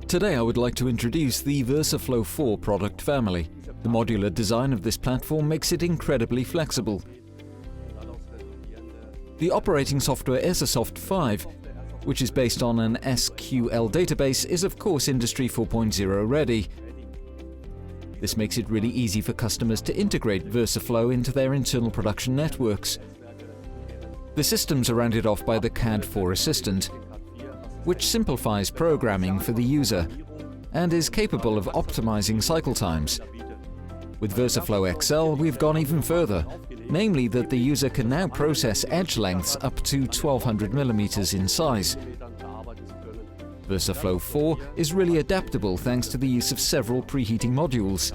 Today I would like to introduce the Versaflow 4 product family. The modular design of this platform makes it incredibly flexible. The operating software ErsaSoft 5, which is based on an SQL database, is of course Industry 4.0 ready. This makes it really easy for customers to integrate Versaflow into their internal production networks. The systems are rounded off by the CAD4 Assistant, which simplifies programming for the user and is capable of optimizing cycle times. With Versaflow XL, we've gone even further, namely that the user can now process edge lengths up to 1200 mm in size. Versaflow 4 is really adaptable thanks to the use of several preheating modules.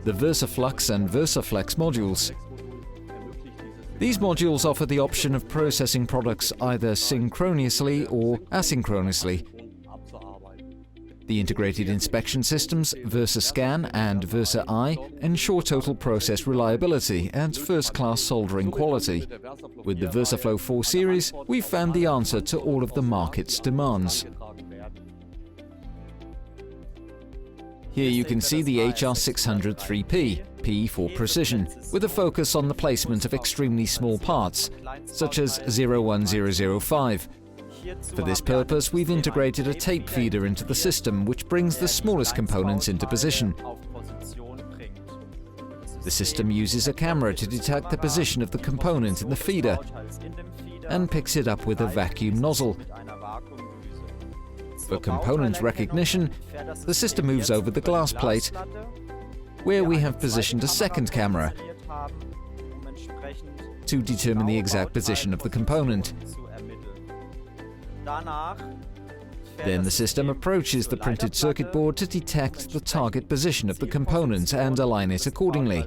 The Versaflux and Versaflex modules. These modules offer the option of processing products either synchronously or asynchronously. The integrated inspection systems, VersaScan and VersaEye, ensure total process reliability and first-class soldering quality. With the Versaflow 4 series, we've found the answer to all of the market's demands. Here you can see the HR603P, P for precision, with a focus on the placement of extremely small parts, such as 01005. For this purpose, we've integrated a tape feeder into the system, which brings the smallest components into position. The system uses a camera to detect the position of the component in the feeder and picks it up with a vacuum nozzle. For component recognition, the system moves over the glass plate, where we have positioned a second camera to determine the exact position of the component. Then the system approaches the printed circuit board to detect the target position of the component and align it accordingly.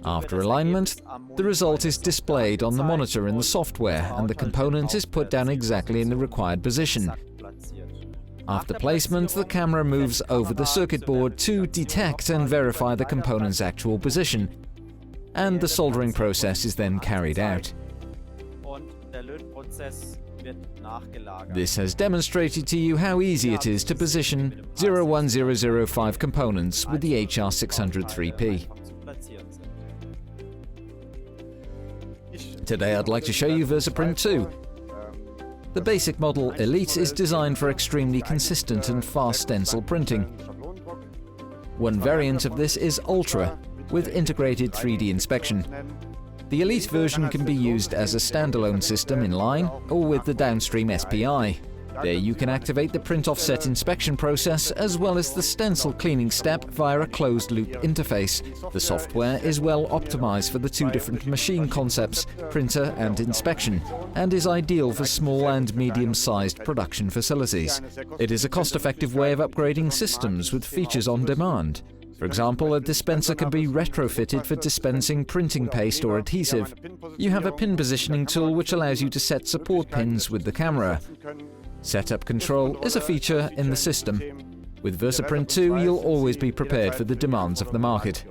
After alignment, the result is displayed on the monitor in the software and the component is put down exactly in the required position. After placement, the camera moves over the circuit board to detect and verify the component's actual position, and the soldering process is then carried out. This has demonstrated to you how easy it is to position 01005 components with the HR603P. Today I'd like to show you Versaprint 2. The basic model Elite is designed for extremely consistent and fast stencil printing. One variant of this is Ultra, with integrated 3D inspection. The Elite version can be used as a standalone system in line or with the downstream SPI. There you can activate the print offset inspection process as well as the stencil cleaning step via a closed-loop interface. The software is well optimized for the two different machine concepts, printer and inspection, and is ideal for small and medium-sized production facilities. It is a cost-effective way of upgrading systems with features on demand. For example, a dispenser can be retrofitted for dispensing printing paste or adhesive. You have a pin positioning tool which allows you to set support pins with the camera. Setup control is a feature in the system. With Versaprint 2, you'll always be prepared for the demands of the market.